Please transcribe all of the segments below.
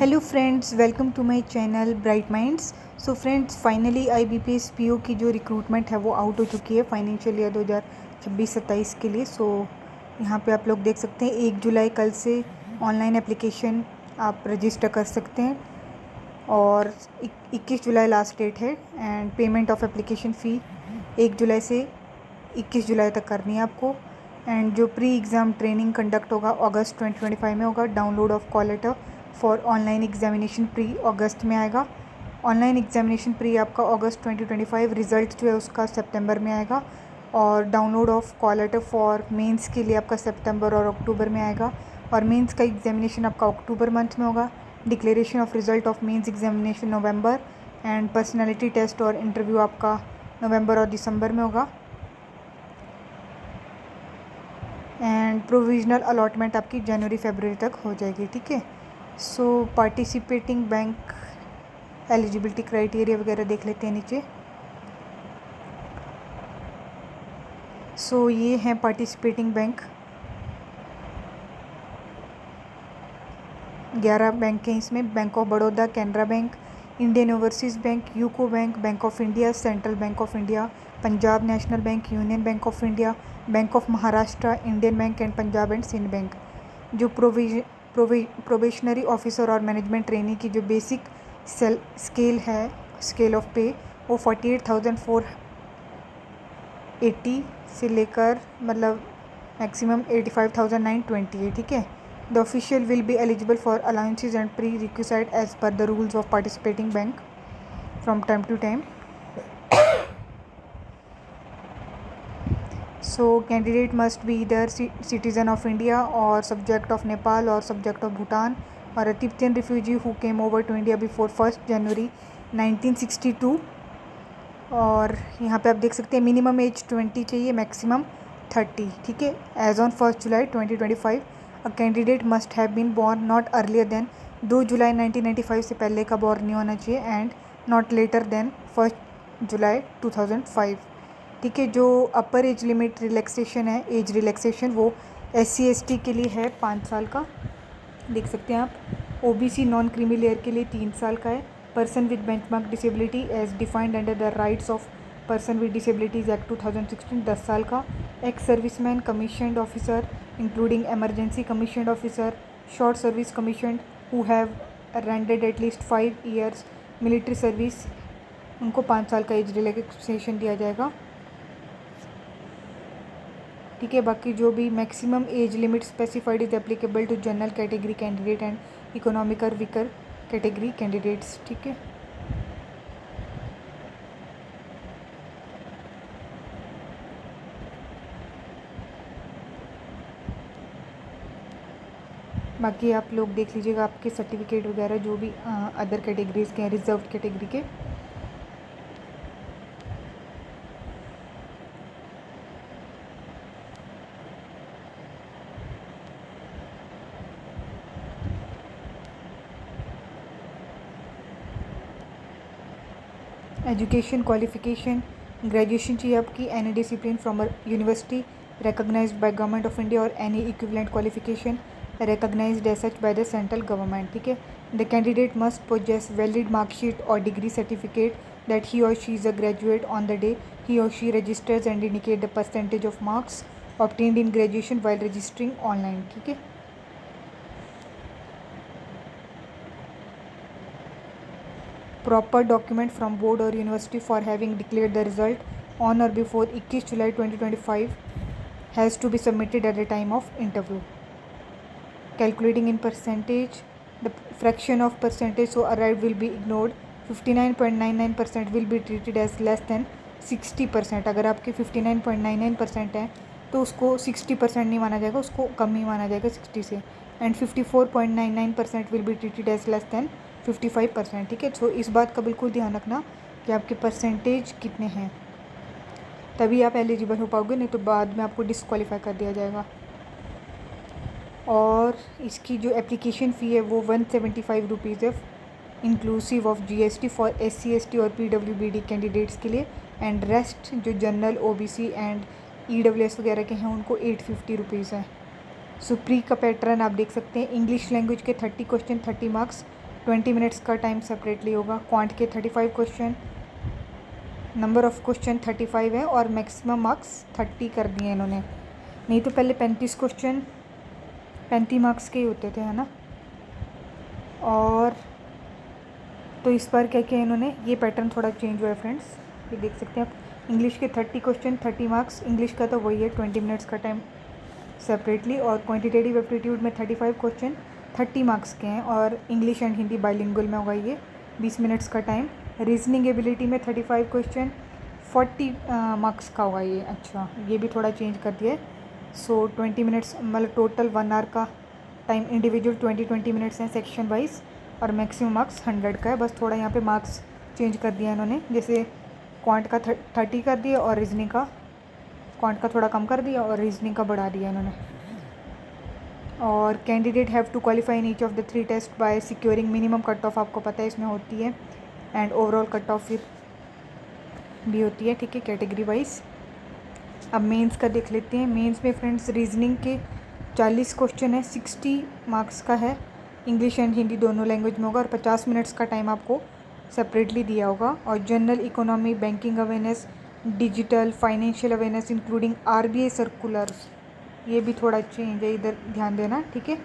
Hello friends, welcome to my channel bright minds. So friends, finally IBPS PO की जो recruitment है वो out हो चुकी है फाइनेंशियल ईयर 2026-27 के लिए। सो यहाँ पे आप लोग देख सकते हैं 1 जुलाई कल से ऑनलाइन एप्लीकेशन आप रजिस्टर कर सकते हैं और 21 जुलाई लास्ट डेट है। And payment of application fee 1 जुलाई से 21 जुलाई तक करनी है आपको। एंड जो प्री एग्ज़ाम ट्रेनिंग कंडक्ट होगा अगस्त 2025 में होगा। Download of call letter for online examination pre अगस्त में आएगा। ऑनलाइन एग्जामिनेशन प्री आपका अगस्त 2025, रिज़ल्ट जो है उसका सितंबर में आएगा। और download of call letter for mains के लिए आपका सितंबर और अक्टूबर में आएगा। और मेंस का एग्जामिनेशन आपका अक्टूबर मंथ में होगा। Declaration of result of mains examination November. And personality test और इंटरव्यू आपका नवंबर और दिसंबर में होगा। एंड प्रोविजनल अलॉटमेंट आपकी जनवरी फरवरी तक हो जाएगी। ठीक है। सो पार्टिसिपेटिंग बैंक एलिजिबिलिटी क्राइटेरिया वगैरह देख लेते हैं नीचे। सो ये हैं पार्टिसिपेटिंग बैंक। 11 बैंक हैं इसमें। Bank of Baroda, Canara bank, Indian Overseas bank, UCO bank, bank of India, Central bank of India, Punjab National bank, Union bank of India, bank of Maharashtra, Indian bank and Punjab and Sind bank. जो probationary officer और management trainee की जो basic scale है, scale of pay, वो 48,480 से लेकर मतलब maximum 85,920 है। ठीक है। The official will be eligible for allowances and prerequisite as per the rules of participating bank from time to time. So candidate must be either citizen of India or subject of Nepal or subject of Bhutan or a Tibetan refugee who came over to India before 1st January 1962। और यहाँ पे आप देख सकते हैं minimum age 20 चाहिए, maximum 30। ठीक है। Age on 1 July 2025 a candidate must have been born not earlier than 2 July 1995 से पहले का बॉर्न नहीं होना चाहिए। And not later than 1 July 2005। ठीक है। जो अपर एज लिमिट रिलैक्सेशन है, एज रिलैक्सेशन, वो SC ST के लिए है 5 साल का, देख सकते हैं आप। OBC नॉन क्रीमी लेयर के लिए 3 साल का है। Person with benchmark disability as defined under the rights of person with disabilities act 2016 10 साल का। Ex serviceman, commissioned officer including emergency commissioned officer, short service commissioned who have rendered at least 5 years military service, उनको 5 साल का age relaxation दिया जाएगा। ठीक है। बाकी जो भी maximum age limit specified is applicable to general category candidate and economic और वीकर कैटेगरी कैंडिडेट्स। ठीक है। बाकी आप लोग देख लीजिएगा आपके सर्टिफिकेट वगैरह जो भी अदर कैटेगरीज के हैं, रिजर्व कैटेगरी के। एजुकेशन क्वालिफिकेशन, ग्रेजुएशन चाहिए आपकी any discipline from a university recognized by government of India और any equivalent qualification recognized as such by the central government। ठीक है। The candidate must possess valid marksheet or degree certificate that he or she is a graduate on the day he or she registers and indicate the percentage of marks obtained in graduation while registering online। ठीक है। Proper document from board और university for having declared the result on और before 21 July 2025 has to be submitted at the time of interview. Calculating in percentage the fraction of percentage so arrive will be ignored. 59.99% will be treated as less than 60%। अगर आपके 59.99% हैं तो उसको 60% नहीं माना जाएगा, उसको कम ही माना जाएगा 60 से। And 54.99% will be treated as less than 55%। ठीक है। सो इस बात का बिल्कुल ध्यान रखना कि आपके परसेंटेज कितने हैं, तभी आप एलिजिबल हो पाओगे, नहीं तो बाद में आपको डिसक्वालीफाई कर दिया जाएगा। और इसकी जो एप्लीकेशन फ़ी है वो 175 रुपीज़ है, inclusive of GST for SC ST और PWBD कैंडिडेट्स के लिए। एंड रेस्ट जो जनरल OBC एंड EWS वगैरह के हैं उनको 850 रुपीज़ है। सो प्री का पैटर्न आप देख सकते हैं। इंग्लिश लैंग्वेज के 30 क्वेश्चन 30 मार्क्स, 20 मिनट्स का टाइम सेपरेटली होगा। क्वांट के 35 क्वेश्चन, नंबर ऑफ़ क्वेश्चन 35 है और मैक्सिमम मार्क्स 30 कर दिए इन्होंने। नहीं तो पहले 35 क्वेश्चन 35 मार्क्स के ही होते थे, है ना। और तो इस बार क्या किया इन्होंने, ये पैटर्न थोड़ा चेंज हुआ है फ्रेंड्स, ये देख सकते हैं आप। इंग्लिश के 30 क्वेश्चन 30 मार्क्स, इंग्लिश का तो वही है 20 मिनट्स का टाइम सेपरेटली। और क्वांटिटेटिव एप्टीट्यूड में 35 क्वेश्चन 30 मार्क्स के हैं और इंग्लिश एंड हिंदी बाइलिंगुअल में होगा ये 20 मिनट्स का टाइम। रीजनिंग एबिलिटी में 35 क्वेश्चन 40 मार्क्स का होगा ये। अच्छा, ये भी थोड़ा चेंज कर दिया है। सो 20 मिनट्स मतलब टोटल 1 आवर का टाइम, इंडिविजुअल 20 मिनट्स हैं सेक्शन वाइज और मैक्सिमम मार्क्स 100 का है। बस थोड़ा यहाँ पे मार्क्स चेंज कर दिया इन्होंने, जैसे क्वांट का 30 कर दिया और रीजनिंग का, क्वांट का थोड़ा कम कर दिया और रीजनिंग का बढ़ा दिया इन्होंने। और candidate have to qualify in each of the 3 test by securing minimum cut off, आपको पता है इसमें होती है, एंड ओवरऑल कट ऑफ फिर भी होती है, ठीक है, कैटेगरी वाइज। अब मेंस का देख लेते हैं। मेंस में फ्रेंड्स रीजनिंग के 40 क्वेश्चन है, 60 मार्क्स का है, इंग्लिश एंड हिंदी दोनों लैंग्वेज में होगा और 50 मिनट्स का टाइम आपको सेपरेटली दिया होगा। और general economy, banking awareness, digital financial awareness including RBI circulars, ये भी थोड़ा चेंज है, इधर ध्यान देना, ठीक है।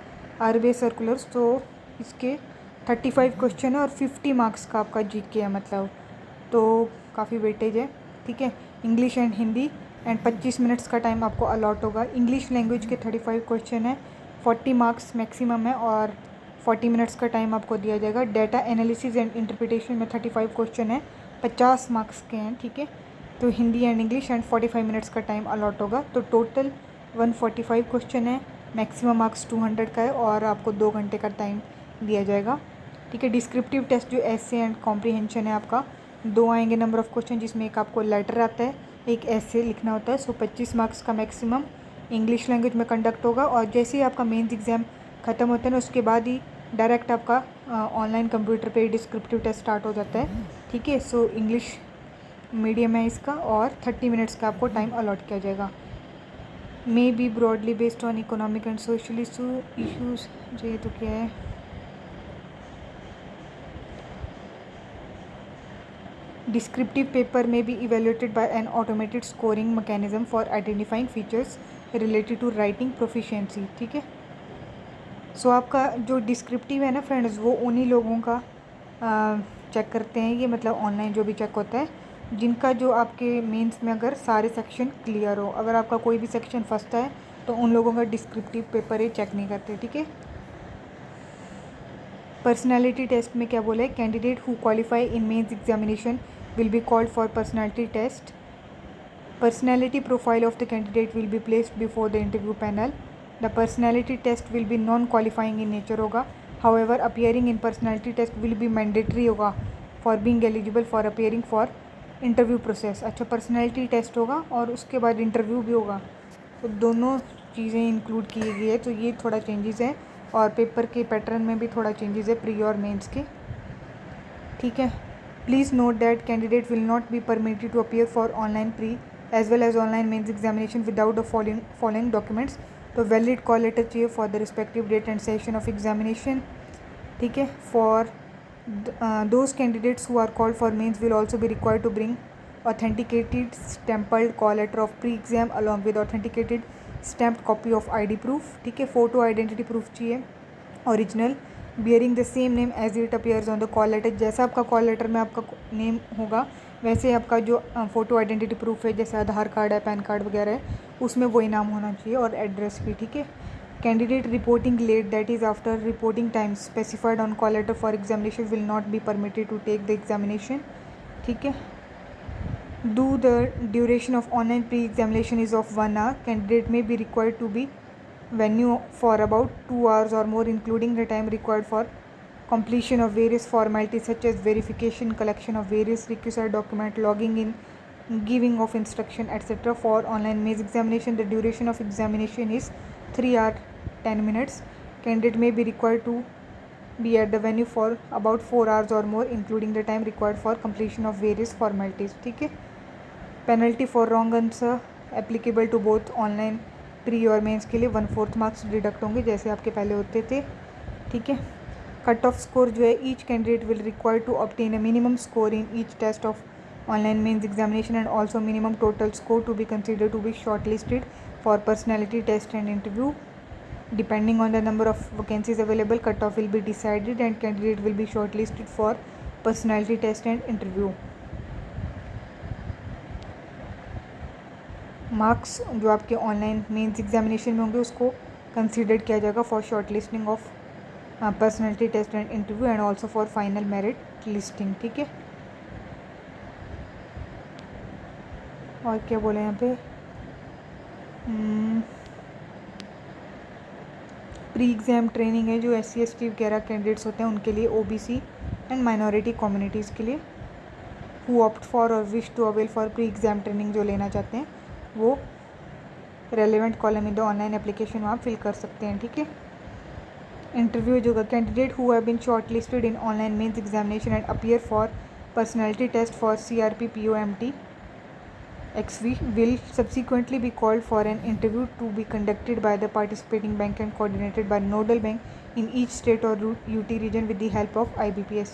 आरबीआई सर्कुलर्स, तो इसके 35 क्वेश्चन है और 50 मार्क्स का आपका जीके है, मतलब तो काफ़ी वेटेज है, ठीक है। English and Hindi and 25 minutes का टाइम आपको अलॉट होगा। इंग्लिश लैंग्वेज के 35 क्वेश्चन है, 40 मार्क्स मैक्सिमम है और 40 मिनट्स का टाइम आपको दिया जाएगा। डाटा एनालिसिस एंड इंटरप्रिटेशन में 35 क्वेश्चन है, 50 मार्क्स के हैं, ठीक है। तो Hindi and English and 45 minutes का टाइम अलॉट होगा। तो टोटल 145 क्वेश्चन है, मैक्सिमम मार्क्स 200 का है और आपको 2 घंटे का टाइम दिया जाएगा, ठीक है। डिस्क्रिप्टिव टेस्ट जो ऐसे एंड कॉम्प्रीहेंशन है आपका 2 आएंगे नंबर ऑफ़ क्वेश्चन, जिसमें एक आपको लेटर आता है, एक ऐसे लिखना होता है। सो 25 मार्क्स का मैक्सिमम इंग्लिश लैंग्वेज में कंडक्ट होगा। और जैसे ही आपका मेंस एग्ज़ाम ख़त्म होता है ना, उसके बाद ही डायरेक्ट आपका ऑनलाइन कंप्यूटर पे डिस्क्रिप्टिव टेस्ट स्टार्ट हो जाता है, ठीक है। सो इंग्लिश मीडियम है इसका और 30 मिनट्स का आपको टाइम अलॉट किया जाएगा। May be broadly based on economic and social issues, ये तो क्या है, descriptive paper may be evaluated by an automated scoring mechanism for identifying features related to writing proficiency, ठीक है। सो आपका जो डिस्क्रिप्टिव है ना फ्रेंड्स, वो उन्हीं लोगों का चेक करते हैं ये, मतलब ऑनलाइन जो भी चेक होता है, जिनका जो आपके मेंस में अगर सारे सेक्शन क्लियर हो। अगर आपका कोई भी सेक्शन फंसता है तो उन लोगों का डिस्क्रिप्टिव पेपर ये चेक नहीं करते, ठीक है। पर्सनैलिटी टेस्ट में क्या बोला है, candidate who qualify in mains examination will be called for personality test. Personality profile of the candidate will be placed before the interview panel. The personality test will be non-qualifying in nature होगा. However, appearing in personality test will be mandatory होगा for being eligible for appearing for interview process. अच्छा, personality test होगा और उसके बाद interview भी होगा, तो दोनों चीज़ें इंक्लूड की गई है। तो ये थोड़ा चेंजेस है और पेपर के पैटर्न में भी थोड़ा चेंजेस है प्री और मेंस के, ठीक है। Please note that candidate will not be permitted to appear for online pre as well as online mains examination without the following documents. तो valid call letter चाहिए for the respective date and session of examination, ठीक है। For those candidates who are called for mains will also be required to bring authenticated stamped call letter of pre-exam along with authenticated stamped copy of ID proof, ठीक है। Photo identity proof चाहिए original, bearing the same name as it appears on the call letter, जैसा आपका call letter में आपका name होगा वैसे आपका जो फ़ोटो आइडेंटिटी प्रूफ है, जैसे आधार कार्ड है, पैन कार्ड वगैरह है, उसमें वही नाम होना चाहिए और एड्रेस भी, ठीक है। Candidate reporting late that is after reporting time specified on call letter for examination will not be permitted to take the examination, ठीक है। Do the duration of online pre examination is of 1 hour. Candidate may be required to be venue for about 2 hours or more, including the time required for completion of various formalities such as verification, collection of various requisite document, logging in, giving of instruction, etc. For online mains examination, the duration of examination is 3 hours 10 minutes. Candidate may be required to be at the venue for about 4 hours or more, including the time required for completion of various formalities, ठीक है। Penalty for wrong answer applicable to both online pre और mains के लिए 1/4 marks deduct होंगे, जैसे आपके पहले होते थे, ठीक है। कट ऑफ स्कोर जो है, each candidate will require to obtain a minimum score in each test of online mains examination and also minimum total score to be consider to be short listed for personality test and interview. Depending on the number of vacancies available, cutoff will be decided and candidate will be shortlisted for personality test and interview. Marks जो आपके online mains examination में होंगे उसको consider किया जाएगा for short listing of personality test and interview and also for final merit listing. ठीक है. और क्या बोले यहाँ पे, प्री एग्ज़ाम ट्रेनिंग है जो SC/ST वगैरह कैंडिडेट्स होते हैं उनके लिए, OBC एंड माइनॉरिटी कम्युनिटीज़ के लिए, हु ऑप्ट फॉर और wish to avail for pre exam training जो लेना चाहते हैं वो relevant column in the online application वहाँ फिल कर सकते हैं. ठीक है. इंटरव्यू जो candidate who have been short listed in online mains examination and appear for personality test for CRP POMT XV will subsequently be called for an interview to be conducted by the participating bank and coordinated by nodal bank in each state or UT region with the help of IBPS.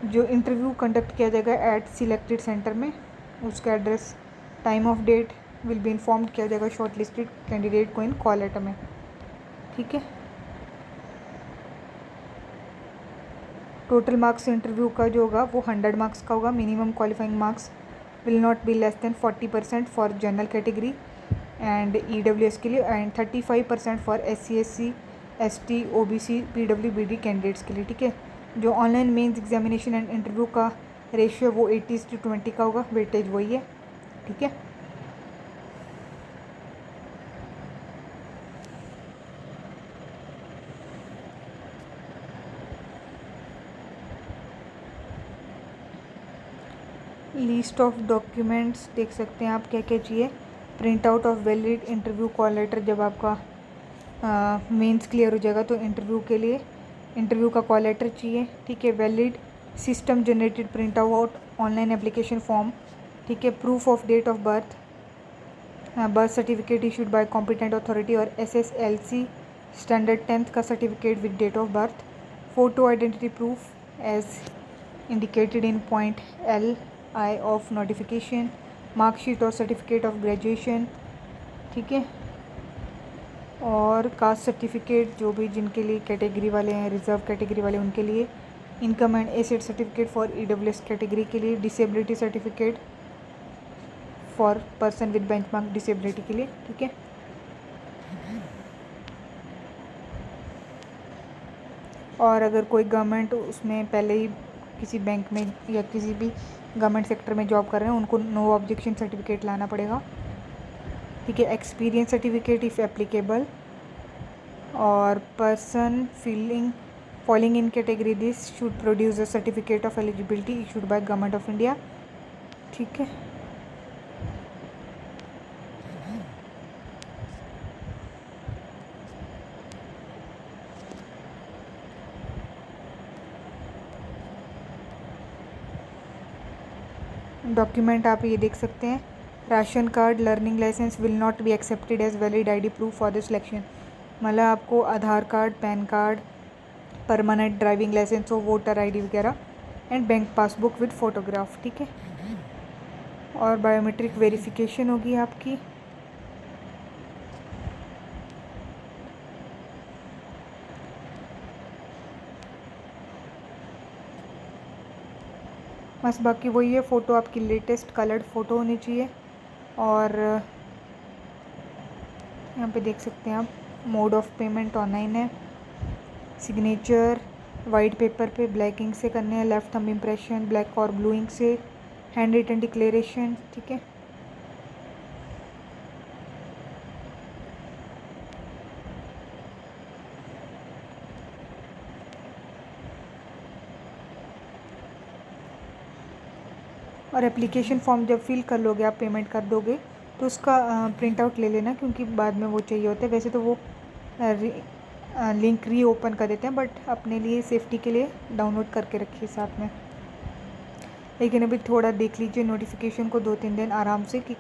जो interview conduct किया जाएगा at selected centre में, उसका address, time of date will be inform किया जाएगा short listed candidate को इन call letter में. ठीक है. टोटल मार्क्स इंटरव्यू का जो होगा वो 100 मार्क्स का होगा. Minimum qualifying marks will not be less than 40% for general category and EWS के लिए and 35% for SC/SC ST OBC PW BD candidates के लिए. ठीक है. जो online mains examination and interview का रेशियो वो 80:20 का होगा. वेटेज वही है. ठीक है. लिस्ट ऑफ डॉक्यूमेंट्स देख सकते हैं आप क्या क्या चाहिए. Print out of valid interview call letter, जब आपका मेंस क्लियर हो जाएगा तो इंटरव्यू के लिए इंटरव्यू का कॉल लेटर चाहिए. ठीक है. Valid system generated print out online application form. ठीक है. Proof of date of birth, birth certificate issued by competent authority और SSLC स्टैंडर्ड 10th का certificate with date of birth. Photo identity proof as indicated in point LI of notification. Marksheet और certificate of graduation. ठीक है. और caste certificate जो भी जिनके लिए कैटेगरी वाले हैं, रिजर्व कैटेगरी वाले उनके लिए. Income and asset certificate for EWS category के लिए. Disability certificate for person with benchmark disability के लिए. ठीक है. और अगर कोई गवर्नमेंट उसमें पहले ही किसी बैंक में या किसी भी गवर्नमेंट सेक्टर में जॉब कर रहे हैं उनको नो ऑब्जेक्शन सर्टिफिकेट लाना पड़ेगा. ठीक है. Experience certificate if applicable. और person falling in category this should produce a certificate of eligibility issued by government of India. ठीक है. डॉक्यूमेंट आप ये देख सकते हैं. Ration card, learning licence will not be accepted as valid ID proof for the selection. मतलब आपको Aadhaar card, PAN card, permanent driving licence हो, वोटर ID वगैरह and bank passbook with photograph. ठीक है. और बायोमेट्रिक वेरिफिकेशन होगी आपकी. बस बाकी वही है. फ़ोटो आपकी लेटेस्ट कलर्ड फ़ोटो होनी चाहिए. और यहाँ पे देख सकते हैं आप मोड ऑफ पेमेंट ऑनलाइन है. सिग्नेचर वाइट पेपर पे ब्लैक इंक से करने हैं. लेफ्ट थंब इम्प्रेशन ब्लैक और ब्लू इंक से. Hand written declaration. ठीक है. और एप्लीकेशन फॉर्म जब फिल कर लोगे आप, पेमेंट कर दोगे तो उसका प्रिंट आउट ले लेना क्योंकि बाद में वो चाहिए होता है. वैसे तो वो लिंक रीओपन कर देते हैं बट अपने लिए सेफ्टी के लिए डाउनलोड करके रखिए साथ में. लेकिन अभी थोड़ा देख लीजिए नोटिफिकेशन को 2-3 दिन आराम से कि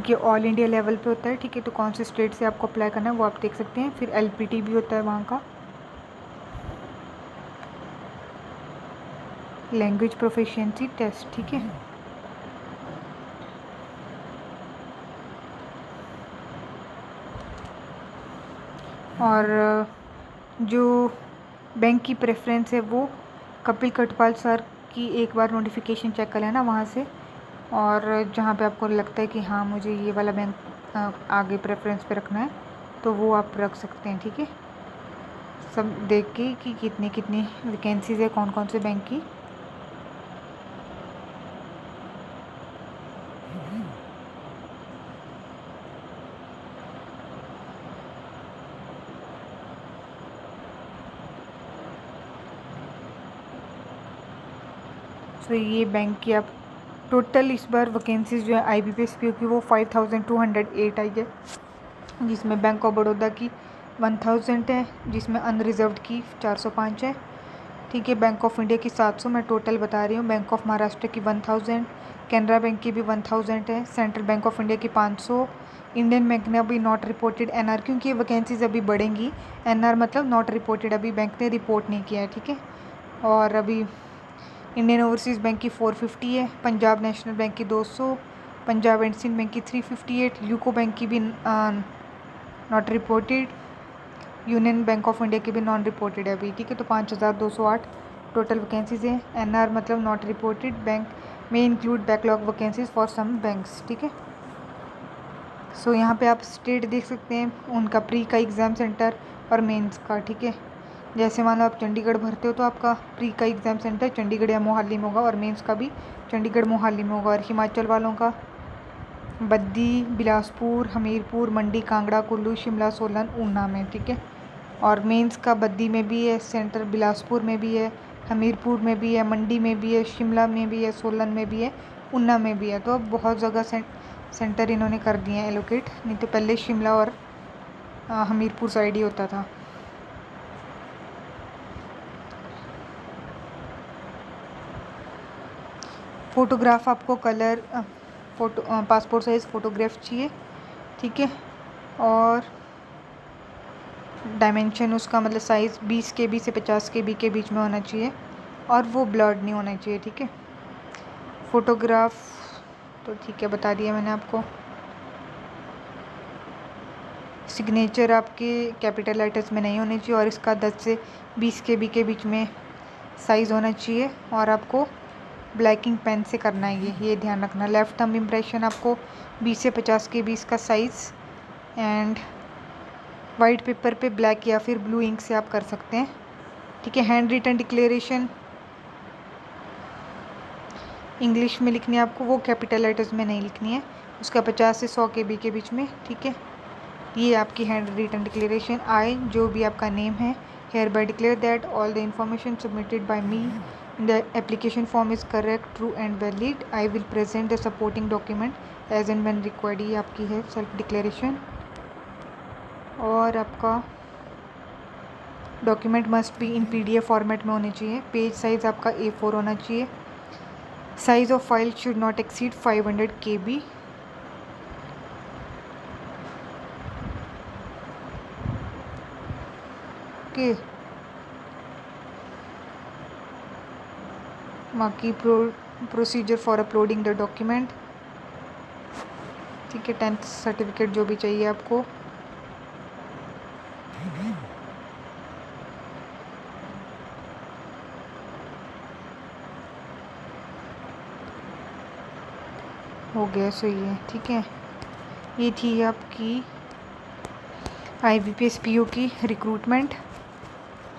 ये ऑल इंडिया लेवल पे होता है, ठीक है। तो कौन से स्टेट से आपको अप्लाई करना है वो आप देख सकते हैं। फिर LPT भी होता है वहाँ का, लैंग्वेज प्रोफिशिएंसी टेस्ट, ठीक है। और जो बैंक की प्रेफरेंस है वो कपिल कटपाल सर की एक बार नोटिफिकेशन चेक कर लेना वहाँ से, और जहाँ पे आपको लगता है कि हाँ मुझे ये वाला बैंक आगे प्रेफरेंस पे रखना है तो वो आप रख सकते हैं, ठीक है। सब देख के कि कितनी कितनी वैकेंसीज़ है कौन कौन से बैंक की। तो ये बैंक की आप टोटल इस बार वैकेंसीज जो है IBPS PO की वो 5208 आई है, जिसमें बैंक ऑफ बड़ौदा की 1000 है, जिसमें अनरिजर्व्ड की 405 है, ठीक है। बैंक ऑफ इंडिया की 700 मैं टोटल बता रही हूँ। बैंक ऑफ महाराष्ट्र की 1000, कैनरा बैंक की भी 1000 है, सेंट्रल बैंक ऑफ इंडिया की 500, इंडियन बैंक ने अभी नॉट रिपोर्टेड NR, क्योंकि ये वैकेंसीज अभी बढ़ेंगी। NR मतलब नॉट रिपोर्टेड, अभी बैंक ने रिपोर्ट नहीं किया है, ठीक है। और अभी इंडियन ओवरसीज़ बैंक की 450 है, पंजाब नेशनल बैंक की 200, पंजाब एंड सिंध बैंक की 358, यूको बैंक की भी not reported, union bank of India की भी नॉन रिपोर्टेड है अभी, ठीक है। तो 5208 टोटल वैकेंसीज हैं। NR मतलब नॉट रिपोर्टेड, बैंक में include backlog vacancies for some banks, ठीक है। सो यहाँ पे आप स्टेट देख सकते हैं उनका प्री का एग्ज़ाम सेंटर और मेंस का, ठीक है। जैसे मान लो आप चंडीगढ़ भरते हो तो आपका प्री का एग्ज़ाम सेंटर चंडीगढ़ या मोहाली में होगा, और मेंस का भी चंडीगढ़ मोहाली में होगा। और हिमाचल वालों का बद्दी, बिलासपुर, हमीरपुर, मंडी, कांगड़ा, कुल्लू, शिमला, सोलन, ऊना में, ठीक है। और मेंस का बद्दी में भी है सेंटर, बिलासपुर में भी है, हमीरपुर में भी है, मंडी में भी है, शिमला में भी है, सोलन में भी है, ऊना में भी है। तो अब बहुत जगह सेंटर इन्होंने कर दिए हैं एलोकेट, नहीं तो पहले शिमला और हमीरपुर साइड ही होता था। फ़ोटोग्राफ आपको कलर पासपोर्ट साइज़ फ़ोटोग्राफ चाहिए, ठीक है। और डायमेंशन उसका मतलब साइज़ 20 KB से 50 KB के बीच में होना चाहिए, और वो ब्लर्ड नहीं होना चाहिए, ठीक है। फ़ोटोग्राफ तो ठीक है बता दिया मैंने आपको। सिग्नेचर आपके कैपिटल लेटर्स में नहीं होनी चाहिए, और इसका 10 से 20 KB के बीच में साइज़ होना चाहिए, और आपको ब्लैकिंग पेन से करना है ये ध्यान रखना। लेफ़्ट थंब इम्प्रेशन आपको 20 से 50 KB इसका साइज़, एंड वाइट पेपर पे ब्लैक या फिर ब्लू इंक से आप कर सकते हैं, ठीक है। हैंड रिटन डिक्लेरेशन इंग्लिश में लिखनी है आपको, वो कैपिटल लेटर्स में नहीं लिखनी है, उसका 50 से 100 KB के बीच में, ठीक है। ये आपकी हैंड रिटन डिक्लेरेशन। आई जो भी आपका नेम है, hereby declare that all the information submitted by me in the application form is correct, true and valid. I will present the supporting document as and when required. ये आपकी है self declaration. और आपका document must be in PDF format में होने चाहिए। Page size आपका A4 होना चाहिए। Size of file should not exceed 500 KB। Okay, बाकी procedure for uploading the document, ठीक है। 10th सर्टिफिकेट जो भी चाहिए आपको, हो गया सही है, ठीक है। ये थी आपकी IBPS PO की रिक्रूटमेंट।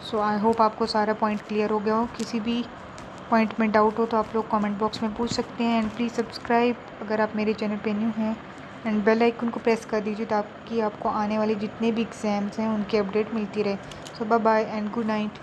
सो आई होप आपको सारा पॉइंट क्लियर हो गया हो। किसी भी पॉइंट में डाउट हो तो आप लोग कमेंट बॉक्स में पूछ सकते हैं। एंड प्लीज़ सब्सक्राइब अगर आप मेरे चैनल पे न्यू हैं, एंड बेल आइकन को प्रेस कर दीजिए ताकि आपको आने वाले जितने भी एग्ज़ाम्स हैं उनकी अपडेट मिलती रहे। So bye bye and good night.